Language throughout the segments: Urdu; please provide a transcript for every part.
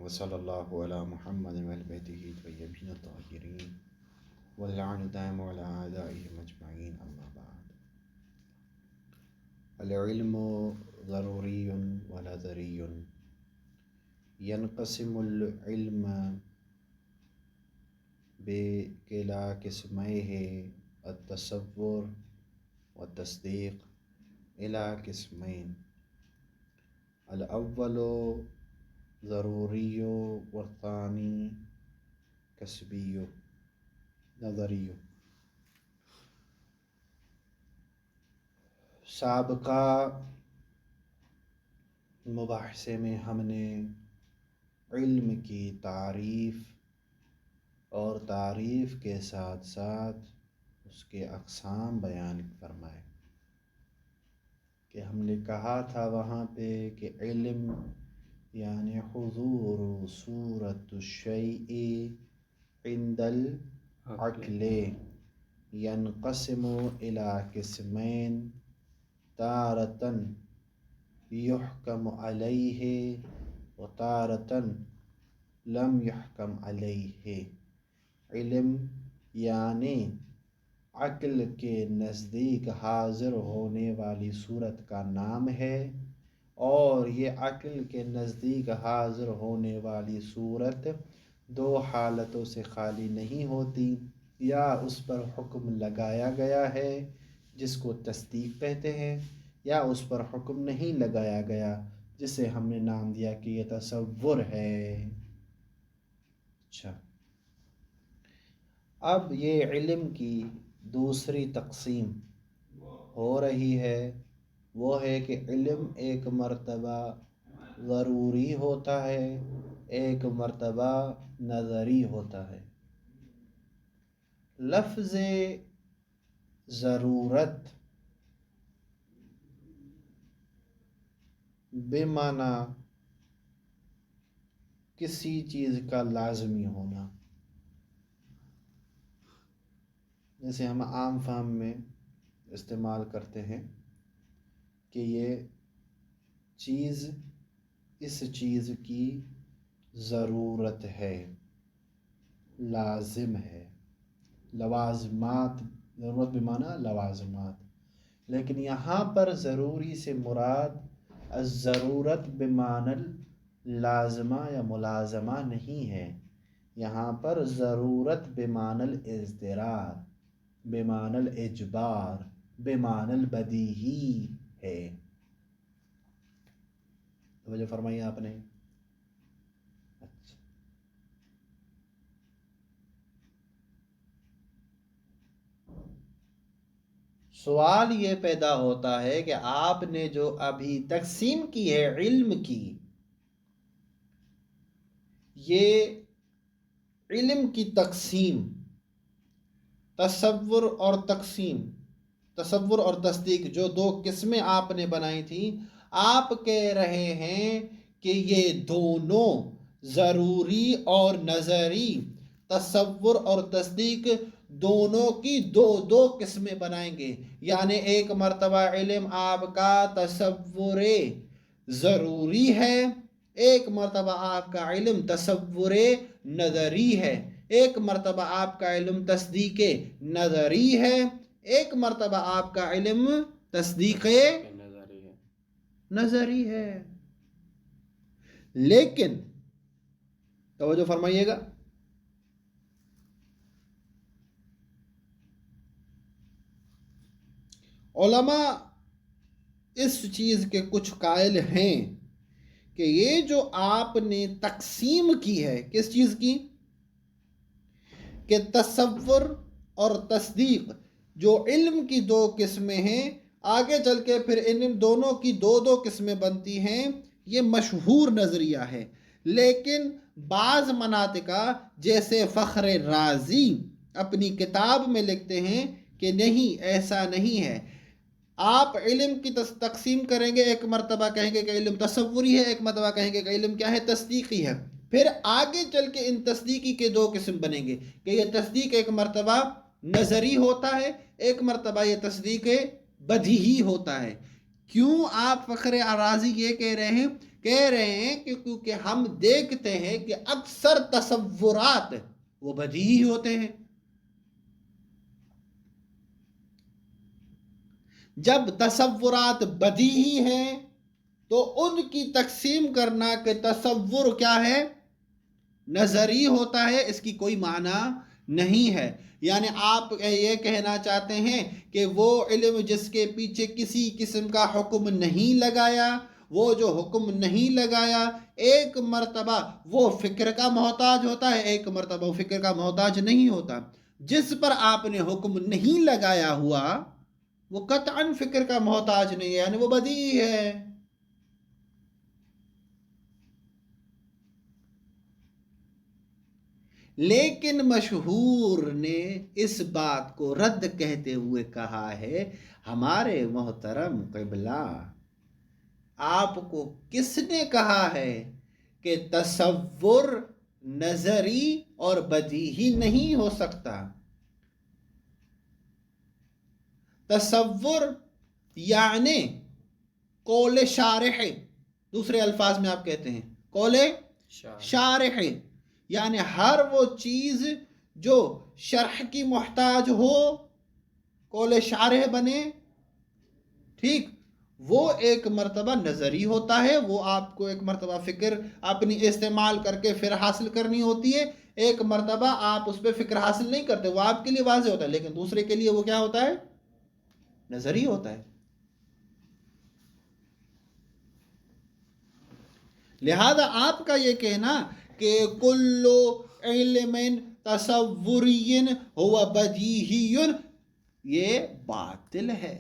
وصلی اللہ علی محمد وآل بیتہ الطیبین الطاہرین واللعن دائم علی اعدائہم اجمعین اما بعد۔ العلم ضروری و نظری۔ ینقسم العلم بکلا قسمیہ التصور والتصدیق الی قسمین۔ الاول ضروری والثانی کسبی نظری۔ سابقہ مباحثے میں ہم نے علم کی تعریف اور تعریف کے ساتھ ساتھ اس کے اقسام بیان فرمائے کہ ہم نے کہا تھا وہاں پہ کہ علم یعنی حضور صورت الشیء عند العقل ینقسم الی قسمین تارةً یحکم علیہ و تارةً لم یحکم علیہ۔ علم یعنی عقل کے نزدیک حاضر ہونے والی صورت کا نام ہے، اور یہ عقل کے نزدیک حاضر ہونے والی صورت دو حالتوں سے خالی نہیں ہوتی، یا اس پر حکم لگایا گیا ہے جس کو تصدیق کہتے ہیں، یا اس پر حکم نہیں لگایا گیا جسے ہم نے نام دیا کہ یہ تصور ہے۔ اچھا، اب یہ علم کی دوسری تقسیم ہو رہی ہے، وہ ہے کہ علم ایک مرتبہ ضروری ہوتا ہے، ایک مرتبہ نظری ہوتا ہے۔ لفظ ضرورت بمعنی کسی چیز کا لازمی ہونا، جیسے ہم عام فہم میں استعمال کرتے ہیں کہ یہ چیز اس چیز کی ضرورت ہے، لازم ہے۔ لوازمات، ضرورت بمعنی لوازمات، لیکن یہاں پر ضروری سے مراد الضرورت بمعنی لازمہ یا ملازمہ نہیں ہے، یہاں پر ضرورت بمعنی الاضطرار، بمعنی الاجبار، بمعنی البدیہی ہے۔ توجہ فرمائی آپ نے؟ اچھا، سوال یہ پیدا ہوتا ہے کہ آپ نے جو ابھی تقسیم کی ہے علم کی، یہ علم کی تقسیم تصور اور تصور اور تصدیق، جو دو قسمیں آپ نے بنائی تھیں، آپ کہہ رہے ہیں کہ یہ دونوں ضروری اور نظری، تصور اور تصدیق دونوں کی دو قسمیں بنائیں گے، یعنی ایک مرتبہ علم آپ کا تصور ضروری ہے، ایک مرتبہ آپ کا علم تصور نظری ہے، ایک مرتبہ آپ کا علم تصدیق نظری ہے، ایک مرتبہ آپ کا علم تصدیق نظری ہے۔ لیکن توجہ فرمائیے گا، علماء اس چیز کے کچھ قائل ہیں کہ یہ جو آپ نے تقسیم کی ہے، کس چیز کی؟ کہ تصور اور تصدیق جو علم کی دو قسمیں ہیں، آگے چل کے پھر علم دونوں کی دو قسمیں بنتی ہیں، یہ مشہور نظریہ ہے۔ لیکن بعض مناطقہ جیسے فخر رازی اپنی کتاب میں لکھتے ہیں کہ نہیں، ایسا نہیں ہے۔ آپ علم کی تقسیم کریں گے، ایک مرتبہ کہیں گے کہ علم تصوری ہے، ایک مرتبہ کہیں گے کہ علم کیا ہے؟ تصدیقی ہے۔ پھر آگے چل کے ان تصدیقی کے دو قسم بنیں گے کہ یہ تصدیق ایک مرتبہ نظری ہوتا ہے، ایک مرتبہ یہ تصدیق بدیہی ہوتا ہے۔ کیوں آپ فخر رازی یہ کہہ رہے ہیں کہہ رہے ہیں کہ کیونکہ ہم دیکھتے ہیں کہ اکثر تصورات وہ بدیہی ہوتے ہیں. جب تصورات بدیہی ہیں تو ان کی تقسیم کرنا کہ تصور کیا ہے نظری ہوتا ہے، اس کی کوئی معنی نہیں ہے. یعنی آپ یہ کہنا چاہتے ہیں کہ وہ علم جس کے پیچھے کسی قسم کا حکم نہیں لگایا، وہ جو حکم نہیں لگایا ایک مرتبہ وہ فکر کا محتاج ہوتا ہے، ایک مرتبہ وہ فکر کا محتاج نہیں ہوتا. جس پر آپ نے حکم نہیں لگایا ہوا وہ قطعاً فکر کا محتاج نہیں ہے، یعنی وہ بدیہی ہے. لیکن مشہور نے اس بات کو رد کہتے ہوئے کہا ہے، ہمارے محترم قبلہ آپ کو کس نے کہا ہے کہ تصور نظری اور بدیہی نہیں ہو سکتا؟ تصور یعنی قول شارح، دوسرے الفاظ میں آپ کہتے ہیں قول شارح، یعنی ہر وہ چیز جو شرح کی محتاج ہو قول شارح بنے، ٹھیک، وہ ایک مرتبہ نظری ہوتا ہے، وہ آپ کو ایک مرتبہ فکر اپنی استعمال کر کے پھر حاصل کرنی ہوتی ہے، ایک مرتبہ آپ اس پہ فکر حاصل نہیں کرتے، وہ آپ کے لیے واضح ہوتا ہے، لیکن دوسرے کے لیے وہ کیا ہوتا ہے نظری ہوتا ہے. لہذا آپ کا یہ کہنا کہ کل علم تصوری ہوا بدیہی یہ باطل ہے،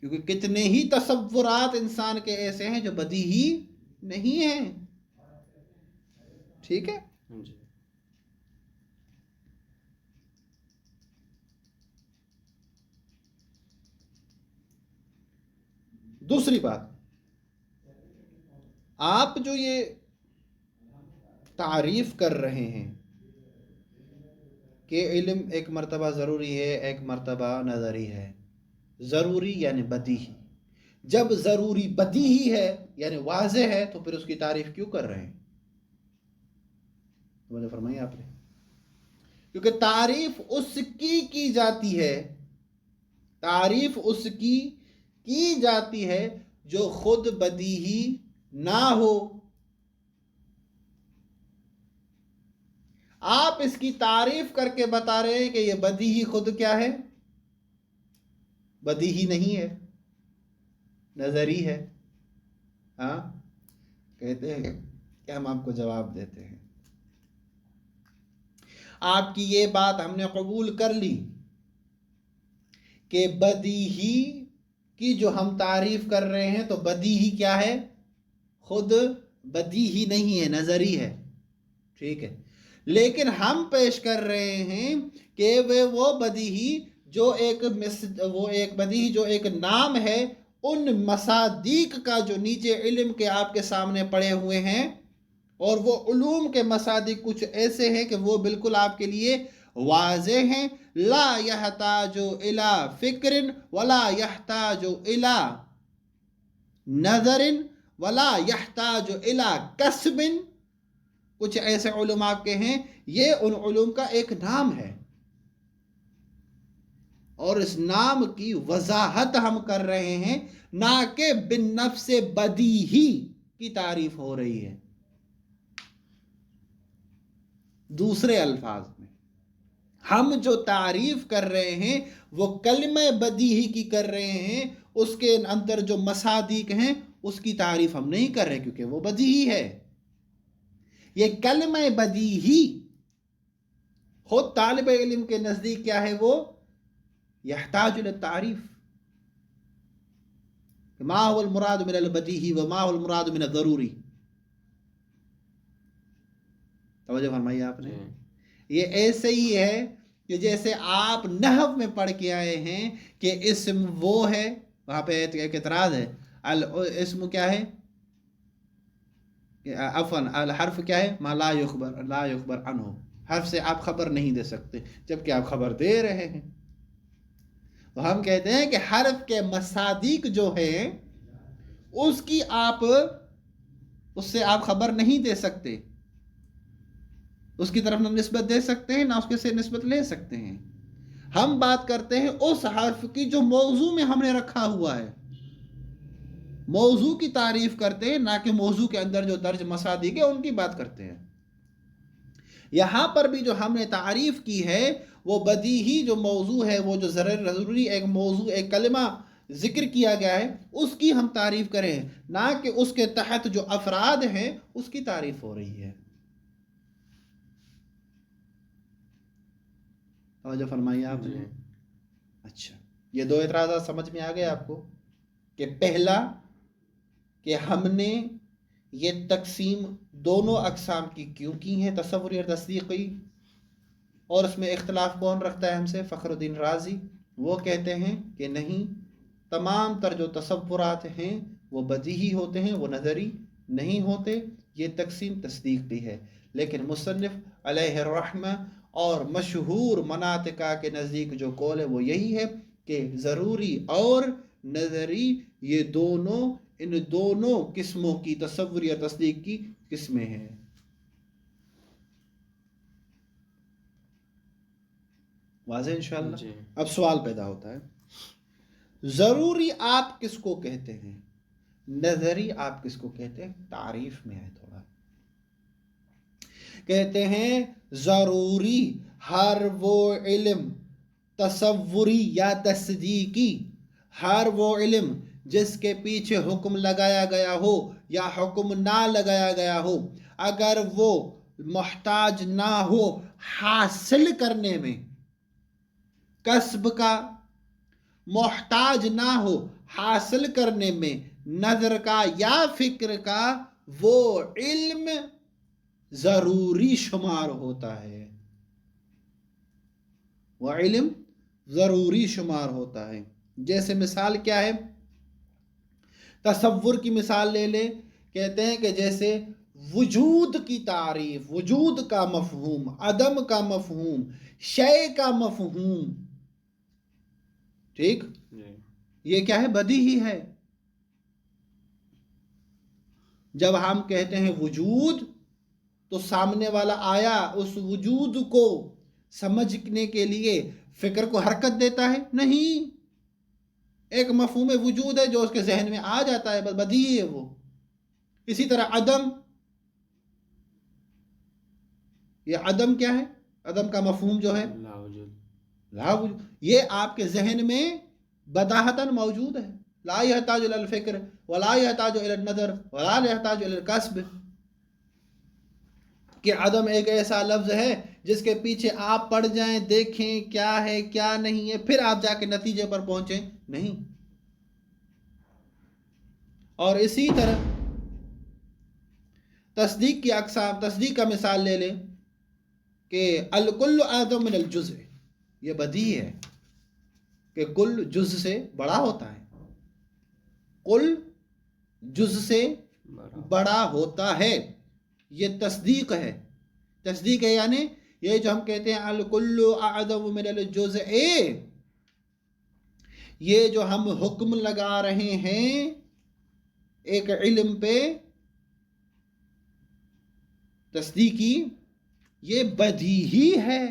کیونکہ کتنے ہی تصورات انسان کے ایسے ہیں جو بدیہی نہیں ہیں. ٹھیک ہے جی. دوسری بات، آپ جو یہ تعریف کر رہے ہیں کہ علم ایک مرتبہ ضروری ہے ایک مرتبہ نظری ہے، ضروری یعنی بدیہی، جب ضروری بدیہی ہے یعنی واضح ہے تو پھر اس کی تعریف کیوں کر رہے ہیں؟ مجھے فرمائیے آپ نے، کیونکہ تعریف اس کی جاتی ہے، تعریف اس کی جاتی ہے جو خود بدیہی نہ ہو. آپ اس کی تعریف کر کے بتا رہے ہیں کہ یہ بدیہی خود کیا ہے بدیہی نہیں ہے، نظری ہے. ہاں کہتے ہیں کہ ہم آپ کو جواب دیتے ہیں، آپ کی یہ بات ہم نے قبول کر لی کہ بدیہی کی جو ہم تعریف کر رہے ہیں تو بدیہی کیا ہے خود بدیہی نہیں ہے، نظری ہے. ٹھیک ہے، لیکن ہم پیش کر رہے ہیں کہ وہ بدیہی جو ایک بدیہی جو ایک نام ہے ان مصادیق کا جو نیچے علم کے آپ کے سامنے پڑے ہوئے ہیں، اور وہ علوم کے مصادیق کچھ ایسے ہیں کہ وہ بالکل آپ کے لیے واضح ہیں. لا یحتاج الی فکر ولا یحتاج الی نظر ولا یحتاج الی کسب. کچھ ایسے علوم آپ کے ہیں، یہ ان علوم کا ایک نام ہے، اور اس نام کی وضاحت ہم کر رہے ہیں، نہ کہ بالنفس بدیہی کی تعریف ہو رہی ہے. دوسرے الفاظ میں ہم جو تعریف کر رہے ہیں وہ کلمہ بدیہی کی کر رہے ہیں، اس کے اندر جو مصادیق ہیں اس کی تعریف ہم نہیں کر رہے کیونکہ وہ بدیہی ہے. یہ کلمہ بدیہی خود طالب علم کے نزدیک کیا ہے، وہ یحتاج للتعریف. ما هو المراد من البدیہی وما هو المراد من الضروری. توجہ فرمائیے آپ نے. یہ ایسے ہی ہے کہ جیسے آپ نحو میں پڑھ کے آئے ہیں کہ اسم وہ ہے، وہاں پہ ایک اعتراض ہے، اسم کیا ہے، عفواً الحرف کیا ہے، ما لا یخبر عنہ، حرف سے آپ خبر نہیں دے سکتے جبکہ آپ خبر دے رہے ہیں. تو ہم کہتے ہیں کہ حرف کے مصادیق جو ہیں اس کی آپ اس سے آپ خبر نہیں دے سکتے، اس کی طرف نہ نسبت دے سکتے ہیں نہ اس کے سے نسبت لے سکتے ہیں۔ ہم بات کرتے ہیں اس حرف کی جو موضوع میں ہم نے رکھا ہوا ہے، موضوع کی تعریف کرتے ہیں، نہ کہ موضوع کے اندر جو درج مصادیق ہے ان کی بات کرتے ہیں۔ یہاں پر بھی جو ہم نے تعریف کی ہے وہ بدیہی جو موضوع ہے، وہ جو ضروری ایک موضوع، ایک کلمہ ذکر کیا گیا ہے، اس کی ہم تعریف کریں، نہ کہ اس کے تحت جو افراد ہیں اس کی تعریف ہو رہی ہے۔ توجہ فرمائیے آپ نے۔ اچھا، یہ دو اعتراضات سمجھ میں آ گئے آپ کو کہ پہلا کہ ہم نے یہ تقسیم دونوں اقسام کی کیوں کی ہیں، تصوری اور تصدیقی، اور اس میں اختلاف کون رکھتا ہے ہم سے؟ فخر الدین رازی۔ وہ کہتے ہیں کہ نہیں، تمام تر جو تصورات ہیں وہ بدیہی ہوتے ہیں، وہ نظری نہیں ہوتے، یہ تقسیم تصدیقی ہے۔ لیکن مصنف علیہ الرحمہ اور مشہور مناطقہ کے نزدیک جو قول ہے وہ یہی ہے کہ ضروری اور نظری یہ دونوں، ان دونوں قسموں کی، تصوری اور تصدیق کی قسمیں ہیں۔ واضح انشاءاللہ؟ اب سوال پیدا ہوتا ہے، ضروری آپ کس کو کہتے ہیں، نظری آپ کس کو کہتے ہیں؟ تعریف میں ہے تھوڑا، کہتے ہیں ضروری ہر وہ علم، تصوری یا تصدیقی ہر وہ علم جس کے پیچھے حکم لگایا گیا ہو یا حکم نہ لگایا گیا ہو، اگر وہ محتاج نہ ہو حاصل کرنے میں، کسب کا محتاج نہ ہو حاصل کرنے میں نظر کا یا فکر کا، وہ علم ضروری شمار ہوتا ہے، وہ علم ضروری شمار ہوتا ہے۔ جیسے مثال کیا ہے؟ تصور کی مثال لے لے، کہتے ہیں کہ جیسے وجود کی تعریف، وجود کا مفہوم، عدم کا مفہوم، شے کا مفہوم، ٹھیک، یہ کیا ہے؟ بدیہی ہے۔ جب ہم کہتے ہیں وجود تو سامنے والا آیا اس وجود کو سمجھنے کے لیے فکر کو حرکت دیتا ہے؟ نہیں، ایک مفہوم وجود ہے جو اس کے ذہن میں آ جاتا ہے، بدیہی ہے وہ۔ اسی طرح عدم، یہ عدم کیا ہے؟ عدم کا مفہوم جو ہے لا وجود، یہ آپ کے ذہن میں بداہتاً موجود ہے، لا يحتاج الى الفکر ولا يحتاج الى النظر ولا يحتاج الى القصب، کہ عدم ایک ایسا لفظ ہے جس کے پیچھے آپ پڑ جائیں، دیکھیں کیا ہے کیا نہیں ہے، پھر آپ جا کے نتیجے پر پہنچیں، نہیں۔ اور اسی طرح تصدیق کی اقسام، تصدیق کا مثال لے لیں کہ الکل اعظم من الجزء، یہ بدیہی ہے کہ کل جز سے بڑا ہوتا ہے، کل جز سے بڑا ہوتا ہے، یہ تصدیق ہے۔ تصدیق ہے یعنی یہ جو ہم کہتے ہیں الکل اعظم من الجزء، یہ جو ہم حکم لگا رہے ہیں ایک علم پہ تصدیقی، یہ بدیہی ہے۔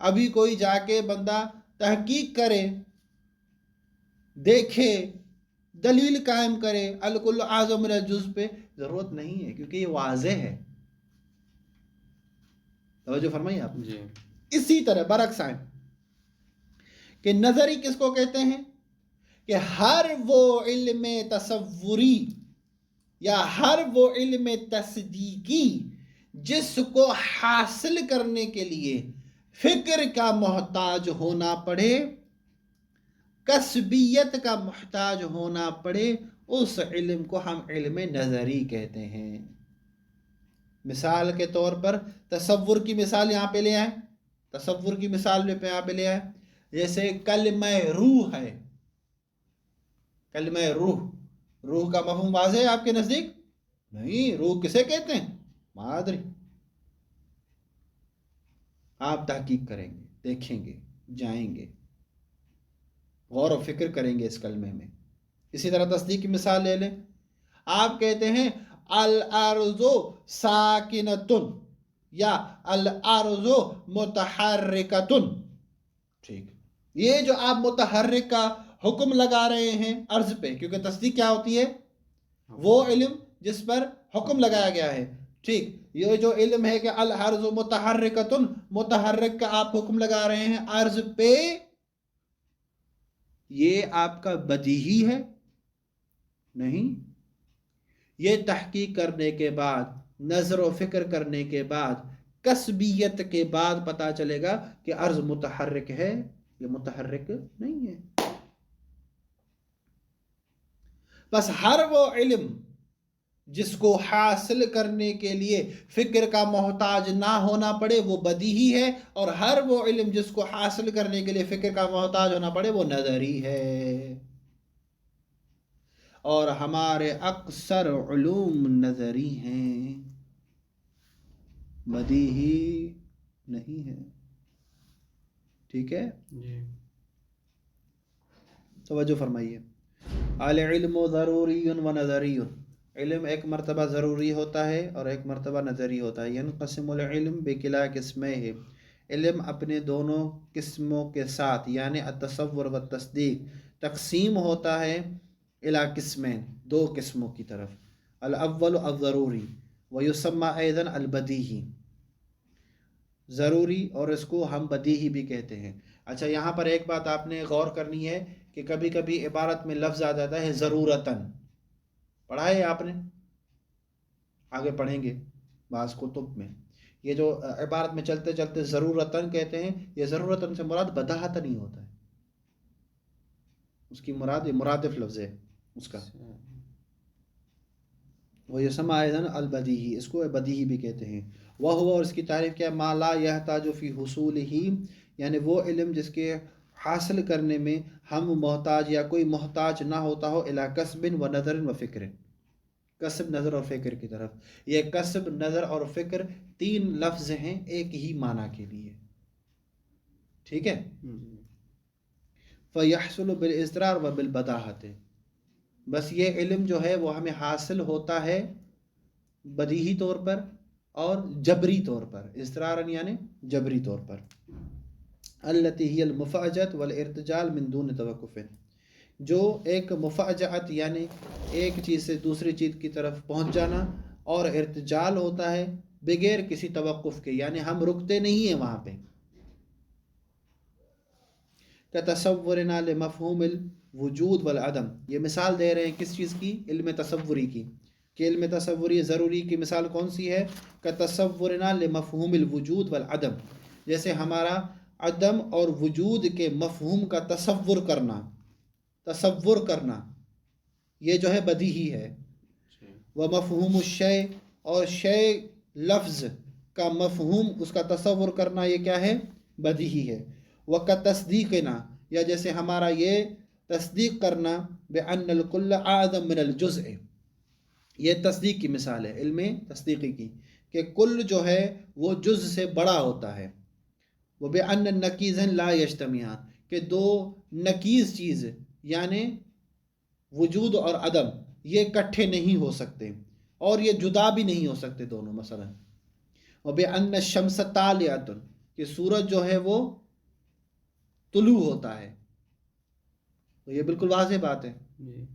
ابھی کوئی جا کے بندہ تحقیق کرے، دیکھے، دلیل قائم کرے الکل اعظم من الجزء پہ، ضرورت نہیں ہے، کیونکہ یہ واضح ہے۔ توجہ فرمائیے آپ جی۔ اسی طرح برعکس ہے کہ نظری کس کو کہتے ہیں؟ کہ ہر وہ علم تصوری یا ہر وہ علم تصدیقی جس کو حاصل کرنے کے لیے فکر کا محتاج ہونا پڑے، کسبیت کا محتاج ہونا پڑے، اس علم کو ہم علم نظری کہتے ہیں۔ مثال کے طور پر تصور کی مثال یہاں پہ لے آئیں، تصور کی مثال یہاں پہ لے آئیں، جیسے کلمہ روح ہے، کلمہ روح، روح کا مفہوم واضح ہے آپ کے نزدیک؟ نہیں، روح کسے کہتے ہیں؟ مادری۔ آپ تحقیق کریں گے، دیکھیں گے، جائیں گے، غور و فکر کریں گے اس کلمے میں۔ اسی طرح تصدیق کی مثال لے لیں، آپ کہتے ہیں الارض ساکنتن یا الارض متحرکتن، ٹھیک، یہ جو آپ متحرک کا حکم لگا رہے ہیں ارض پہ، کیونکہ تصدیق کیا ہوتی ہے؟ وہ علم جس پر حکم لگایا گیا ہے، ٹھیک، یہ جو علم ہے کہ الارض متحرکتن، متحرک کا آپ حکم لگا رہے ہیں ارض پہ، یہ آپ کا بدیہی ہے؟ نہیں، یہ تحقیق کرنے کے بعد، نظر و فکر کرنے کے بعد، کسبیت کے بعد پتا چلے گا کہ ارض متحرک ہے، یہ متحرک نہیں ہے۔ بس ہر وہ علم جس کو حاصل کرنے کے لیے فکر کا محتاج نہ ہونا پڑے وہ بدیہی ہے، اور ہر وہ علم جس کو حاصل کرنے کے لیے فکر کا محتاج ہونا پڑے وہ نظری ہے۔ اور ہمارے اکثر علوم نظری ہیں، بدیہی نہیں ہے، ٹھیک ہے جی۔ توجہ فرمائیے۔ العلم ضروری و نظری، علم ایک مرتبہ ضروری ہوتا ہے اور ایک مرتبہ نظری ہوتا ہے۔ ینقسم العلم بکلا قسمہ، علم اپنے دونوں قسموں کے ساتھ یعنی التصور و تصدیق تقسیم ہوتا ہے الی قسمین، دو قسموں کی طرف، الاول الضروری ویسمى ایضا البدیہی، ضروری اور اس کو ہم بدیہی بھی کہتے ہیں۔ اچھا، یہاں پر ایک بات آپ نے غور کرنی ہے کہ کبھی کبھی عبارت میں لفظ آ جاتا ہے ضرورتاً، پڑھا ہے آپ نے، آگے پڑھیں گے بعض کتب میں، یہ جو عبارت میں چلتے چلتے ضرورتاً کہتے ہیں، یہ ضرورتاً سے مراد بداہتاً نہیں ہوتا ہے، اس کی مراد مرادف لفظ ہے اس کا، وہ یسمى ایضا البدیہی، اس کو بدیہی بھی کہتے ہیں۔ وہ ہوا، اور اس کی تعریف کیا، ما لا یحتاج فی حصولہ، یعنی وہ علم جس کے حاصل کرنے میں ہم محتاج یا کوئی محتاج نہ ہوتا ہو الی کسب و نظر و فکر، کسب، نظر اور فکر کی طرف۔ یہ کسب، نظر اور فکر تین لفظ ہیں ایک ہی معنی کے لیے، ٹھیک ہے۔ فَيَحْصُلُ بِالْإِضْرَارِ وَبِالْبَدَاهَةِ، بس یہ علم جو ہے وہ ہمیں حاصل ہوتا ہے بدیہی طور پر اور جبری طور پر، اضطرارا یعنی جبری طور پر، التي هي المفاجأة والارتجال من دون توقف، جو ایک مفاجأت یعنی ایک چیز سے دوسری چیز کی طرف پہنچ جانا، اور ارتجال ہوتا ہے بغیر کسی توقف کے، یعنی ہم رکتے نہیں ہیں وہاں پہ۔ كتصورنا لمفہوم الوجود والعدم، یہ مثال دے رہے ہیں کس چیز کی؟ علم تصوری کی، کہ علم تصوری ضروری کی مثال کون سی ہے؟ كتصورنا لمفہوم الوجود والعدم، جیسے ہمارا عدم اور وجود کے مفہوم کا تصور کرنا یہ جو ہے بدیہی ہے۔ ومفہوم الشیء، اور شیء لفظ کا مفہوم، اس کا تصور کرنا، یہ کیا ہے؟ بدیہی ہے۔ وَكَتَصْدِيقِنَا، یا جیسے ہمارا یہ تصدیق کرنا بِأَنَّ الْكُلَّ أَعْظَمُ مِنَ الْجُزْءِ، یہ تصدیق کی مثال ہے، علم تصدیقی کی، کہ کل جو ہے وہ جز سے بڑا ہوتا ہے۔ وَبِأَنَّ النَّقِيضَيْنِ لَا يَجْتَمِعَانِ، کہ دو نقیض چیز یعنی وجود اور عدم یہ اکٹھے نہیں ہو سکتے، اور یہ جدا بھی نہیں ہو سکتے دونوں، مثلا۔ وَبِأَنَّ الشَّمْسَ طَالِعَةٌ، کہ سورج جو ہے وہ طلوع ہوتا ہے، تو یہ بالکل واضح بات ہے،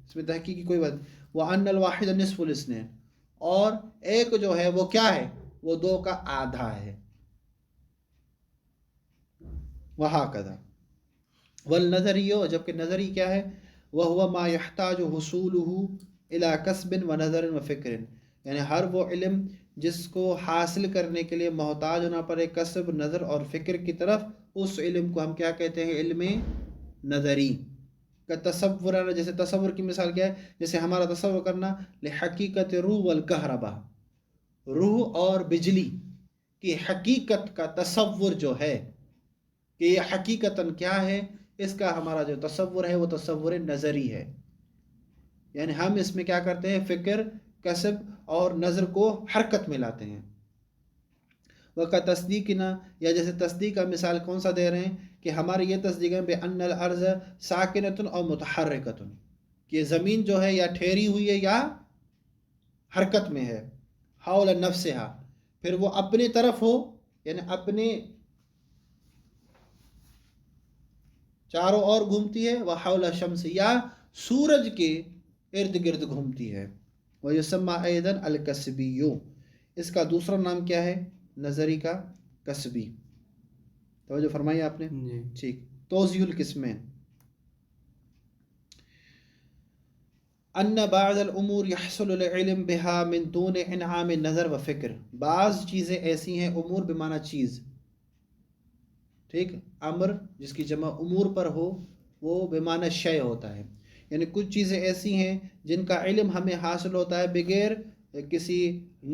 اس میں تحقیق کی کوئی بات نہیں۔ وَأَنَّ الْوَاحِدَ نِصْفُ الْاثْنَيْنِ، اور ایک جو ہے وہ کیا ہے؟ وہ دو کا آدھا ہے، وَهَكَذَا۔ وَالنَّظَرِيُّ، جبکہ نظری کیا ہے؟ وَهُوَ مَا يَحْتَاجُ حُصُولُهُ إِلَى كَسْبٍ وَنَظَرٍ وَفِكْرٍ، یعنی ہر وہ علم جس کو حاصل کرنے کے لیے محتاج ہونا پڑے کسب، نظر اور فکر کی طرف، اس علم کو ہم کیا کہتے ہیں؟ علم نظری۔ کا تصور، جیسے تصور کی مثال کیا ہے؟ جیسے ہمارا تصور کرنا لحقیقت روح والکہرباء، روح اور بجلی کی حقیقت کا تصور جو ہے کہ یہ حقیقتاً کیا ہے، اس کا ہمارا جو تصور ہے وہ تصور نظری ہے، یعنی ہم اس میں کیا کرتے ہیں؟ فکر، کسب اور نظر کو حرکت میں لاتے ہیں۔ وَقَا تصدیقنا، یا جیسے تصدیق کا مثال کون سا دے رہے ہیں؟ کہ ہماری یہ تصدیق ہے بِأَنَّ الْأَرْضَ سَاكِنَةٌ أَوْ مُتَحَرِّكَةٌ، کہ زمین جو ہے یا ٹھہری ہوئی ہے یا حرکت میں ہے، حول نفسہا، پھر وہ اپنے طرف ہو یعنی اپنے چاروں اور گھومتی ہے، وہ حول شمس یا سورج کے ارد گرد گھومتی ہے۔ ویسمى ایضا الکسبی، اس کا دوسرا نام کیا ہے نظری کا؟ کسبی۔ توجہ فرمائی آپ نے؟ جی ٹھیک۔ توضیح القسمین، ان بعض الامور يحصل العلم بها من دون انعام نظر و فکر، بعض چیزیں ایسی ہیں، امور بمعنی چیز، ٹھیک، امر جس کی جمع امور پر ہو وہ بمعنی شے ہوتا ہے، یعنی کچھ چیزیں ایسی ہیں جن کا علم ہمیں حاصل ہوتا ہے بغیر کسی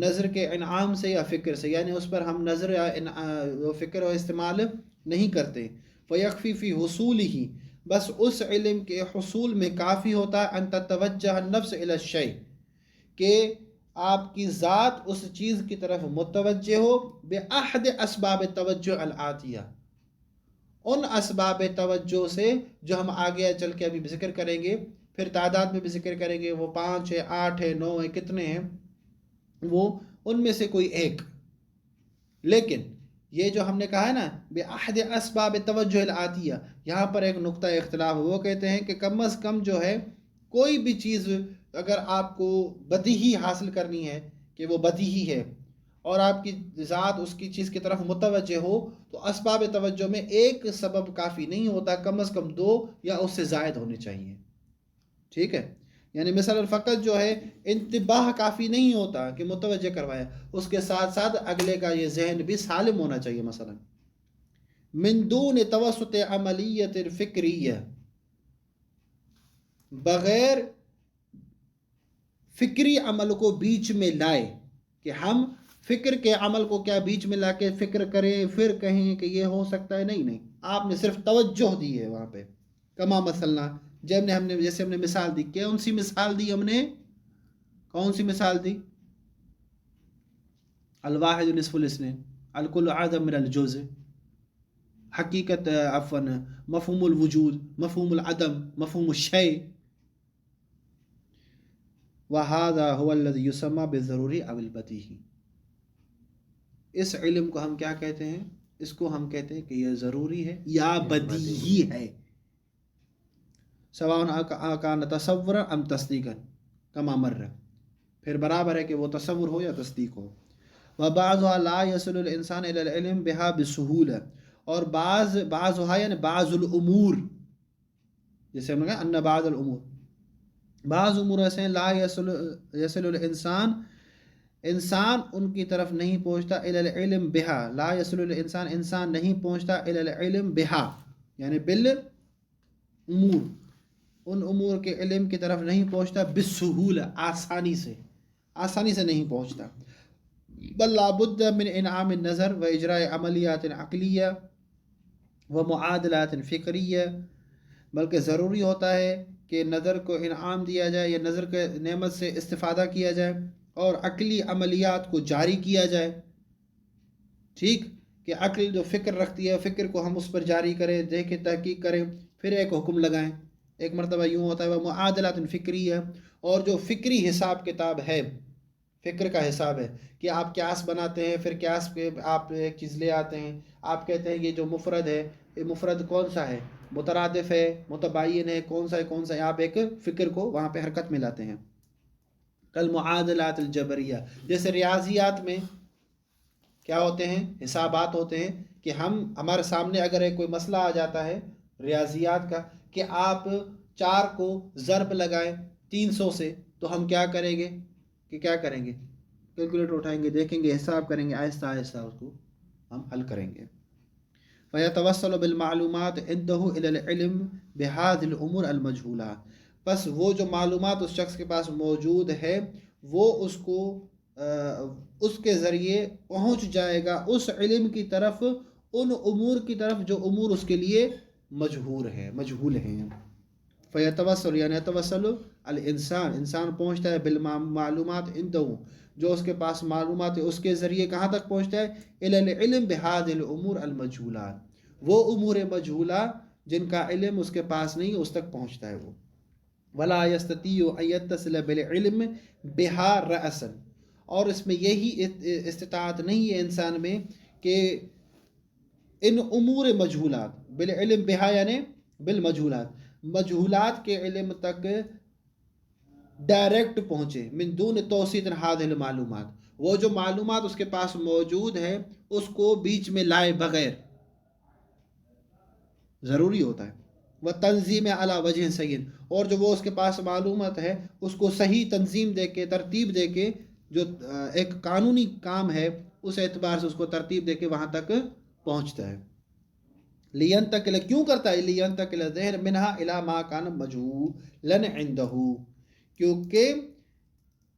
نظر کے انعام سے یا فکر سے، یعنی اس پر ہم نظر یا فکر و استعمال نہیں کرتے۔ فیکفی فی حصول ہی، بس اس علم کے حصول میں کافی ہوتا ہے ان تتوجہ النفس الی الشیء، کہ آپ کی ذات اس چیز کی طرف متوجہ ہو بأحد اسباب توجہ الآتیہ، ان اسباب توجہ سے جو ہم آگے چل کے ابھی ذکر کریں گے، پھر تعداد میں بھی ذکر کریں گے، وہ 5 ہے، 8 ہے، 9 ہے، کتنے ہیں، وہ ان میں سے کوئی ایک۔ لیکن یہ جو ہم نے کہا ہے نا بأحد اسباب توجہ الآتیہ، یہاں پر ایک نقطہ اختلاف ہے، وہ کہتے ہیں کہ کم از کم جو ہے کوئی بھی چیز اگر آپ کو بدیہی حاصل کرنی ہے کہ وہ بدیہی ہے اور آپ کی ذات اس کی چیز کی طرف متوجہ ہو، تو اسباب توجہ میں ایک سبب کافی نہیں ہوتا، کم از کم 2 یا اس سے زائد ہونے چاہیے، ٹھیک ہے؟ یعنی مثلا فقط جو ہے انتباہ کافی نہیں ہوتا کہ متوجہ کروایا، اس کے ساتھ ساتھ اگلے کا یہ ذہن بھی سالم ہونا چاہیے، مثلا من دون توسط عملیت فکریہ، بغیر فکری عمل کو بیچ میں لائے، کہ ہم فکر کے عمل کو کیا بیچ میں لا کے فکر کریں پھر کہیں کہ یہ ہو سکتا ہے، نہیں، آپ نے صرف توجہ دی ہے وہاں پہ۔ کما مثلا، جیسے ہم نے مثال دی، کون سی مثال دی ہم نے؟ کون سی مثال دی؟ الواحد نصف الاثنين، الکل اعظم من الجزء، حقیقت عفوا مفہوم الوجود، مفہوم العدم، مفہوم الشیء، وهذا هو الذي يسمى بالضروری او البدیہی۔ اس علم کو ہم کیا کہتے ہیں؟ اس کو ہم کہتے ہیں کہ یہ ضروری ہے یا بدیہی ہے، سواء کان تصورا ام تصدیقا، کما مر، پھر برابر ہے کہ وہ تصور ہو یا تصدیق ہو۔ وبعضها لا يصل الانسان الى العلم بها بسهوله، اور بعضها یعنی بعض الامور، جیسے ہم نے کہا ان بعض الامور، بعض امور ایسے ہیں لا يصل الانسان، انسان ان کی طرف نہیں پہنچتا، الى العلم بها، لا يصل الانسان، انسان نہیں پہنچتا الى العلم بها یعنی بالامور، ان امور کے علم کی طرف نہیں پہنچتا، بالسهولہ، آسانی سے نہیں پہنچتا، بل لابد من انعام النظر و اجراء عملیات عقلیہ و معادلات فکریہ، بلکہ ضروری ہوتا ہے کہ نظر کو انعام دیا جائے یا نظر کے نعمت سے استفادہ کیا جائے اور عقلی عملیات کو جاری کیا جائے، ٹھیک، کہ عقل جو فکر رکھتی ہے، فکر کو ہم اس پر جاری کریں، دیکھیں، تحقیق کریں، پھر ایک حکم لگائیں۔ ایک مرتبہ یوں ہوتا ہے وہ معادلات فکریہ، اور جو فکری حساب کتاب ہے، فکر کا حساب ہے کہ آپ قیاس بناتے ہیں، پھر قیاس پہ آپ ایک چیز لے آتے ہیں، آپ کہتے ہیں یہ جو مفرد ہے، یہ مفرد کون سا ہے، مترادف ہے، متباین ہے، کون سا ہے، آپ ایک فکر کو وہاں پہ حرکت میں لاتے ہیں۔ کل معادلات الجبریہ، جیسے ریاضیات میں کیا ہوتے ہیں، حسابات ہوتے ہیں، کہ ہمارے سامنے اگر ایک کوئی مسئلہ آ جاتا ہے ریاضیات کا کہ آپ 4 کو ضرب لگائیں 300 سے، تو ہم کیا کریں گے کہ کیا کریں گے، کیلکولیٹر اٹھائیں گے، دیکھیں گے، حساب کریں گے، آہستہ آہستہ اس کو ہم حل کریں گے۔ فَيَتَوَصَّلُ بِالْمَعْلُومَاتِ عِنْدَهُ إِلَى الْعِلْمِ بِهَذِهِ الْأُمُورِ الْمَجْهُولَةِ، پس وہ جو معلومات اس شخص کے پاس موجود ہے وہ اس کو اس کے ذریعے پہنچ جائے گا اس علم کی طرف، ان امور کی طرف جو امور اس کے لیے مجہول ہیں۔ فیتوسل یعنی یتوسل الانسان، انسان پہنچتا ہے بالمعلومات عنده، جو اس کے پاس معلومات ہے اس کے ذریعے کہاں تک پہنچتا ہے، الی العلم بهذه الامور المجهولات، وہ امور مجہولہ جن کا علم اس کے پاس نہیں، اس تک پہنچتا ہے وہ۔ ولا یستطیع ان یتصل بالعلم بہا رأسا، اور اس میں یہی استطاعت نہیں ہے انسان میں کہ ان امور مجہولات، بالعلم بہا یعنی بالمجہولات، مجہولات کے علم تک ڈائریکٹ پہنچے، من دون توسیط هذه المعلومات، وہ جو معلومات اس کے پاس موجود ہے اس کو بیچ میں لائے بغیر ضروری ہوتا ہے، وہ تنظیم علی وجہ صحیح، اور جو وہ اس کے پاس معلومات ہے اس کو صحیح تنظیم دے کے، ترتیب دے کے، جو ایک قانونی کام ہے اس اعتبار سے اس کو ترتیب دے کے وہاں تک پہنچتا ہے۔ لینتقل، کیوں کرتا ہے لینتقل ذہن منہا الی ما کان مجہولا عنده، کیونکہ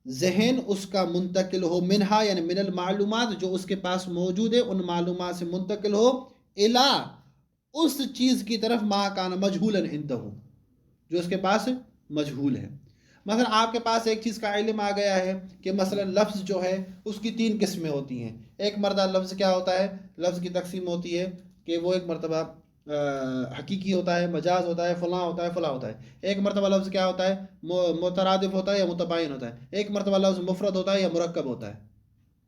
ذہن اس کا منتقل ہو، منہا یعنی من المعلومات، جو اس کے پاس موجود ہے ان معلومات سے منتقل ہو، الی اس چیز کی طرف ما کان مجہولا عنده، جو اس کے پاس مجہول ہے۔ مثلا آپ کے پاس ایک چیز کا علم آ گیا ہے کہ مثلا لفظ جو ہے اس کی 3 قسمیں ہوتی ہیں، ایک مرتبہ لفظ کیا ہوتا ہے، لفظ کی تقسیم ہوتی ہے کہ وہ ایک مرتبہ حقیقی ہوتا ہے، مجاز ہوتا ہے، فلاں ہوتا ہے، فلاں ہوتا ہے، ایک مرتبہ لفظ کیا ہوتا ہے، مترادف ہوتا ہے یا متباین ہوتا ہے، ایک مرتبہ لفظ مفرد ہوتا ہے یا مرکب ہوتا ہے۔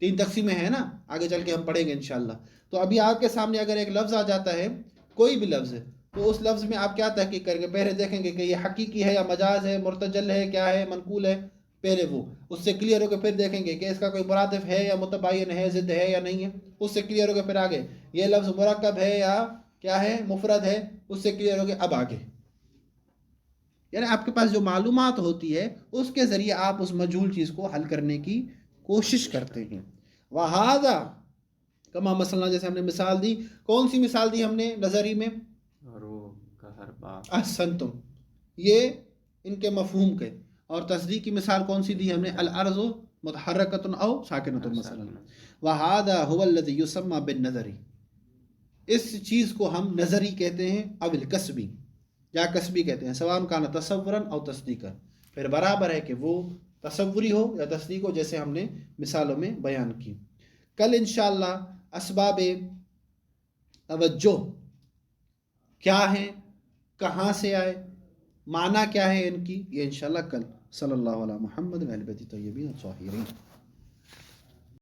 3 تقسیمیں ہیں نا، آگے چل کے ہم پڑھیں گے انشاءاللہ۔ تو ابھی آپ کے سامنے اگر ایک لفظ آ جاتا ہے، کوئی بھی لفظ، تو اس لفظ میں آپ کیا تحقیق کریں گے؟ پہلے دیکھیں گے کہ یہ حقیقی ہے یا مجاز ہے، مرتجل ہے، کیا ہے، منقول ہے، پہلے وہ اس سے کلیئر ہو کے پھر دیکھیں گے کہ اس کا کوئی مرادف ہے یا متباین ہے، ضد ہے یا نہیں ہے، اس سے کلیئر ہو کے پھر آگے یہ لفظ مرکب ہے یا کیا ہے، مفرد ہے، اس سے کلیئر ہو کے اب آگے، یعنی آپ کے پاس جو معلومات ہوتی ہے اس کے ذریعے آپ اس مجہول چیز کو حل کرنے کی کوشش کرتے ہیں۔ وہذا کما مثلا، جیسے ہم نے مثال دی، کون سی مثال دی ہم نے نظری میں؟ احسنتم، یہ ان کے مفہوم کے، اور تصدیق کی مثال کون سی دی ہم نے؟ الارض متحرکۃ او ساکنۃ مثلا۔ وہذا هو الذی یسمى بالنظری، اس چیز کو ہم نظری کہتے ہیں، او الکسبی یا کسبی کہتے ہیں، سواء کان تصورا او تصدیقا، پھر برابر ہے کہ وہ تصوری ہو یا تصدیق ہو، جیسے ہم نے مثالوں میں بیان کی۔ کل انشاءاللہ اسباب توجہ کیا ہیں، کہاں سے آئے، معنی کیا ہے ان کی، یہ انشاءاللہ کل۔ صلی اللہ علی محمد و آلہ بیتہ الطیبین الطاہرین۔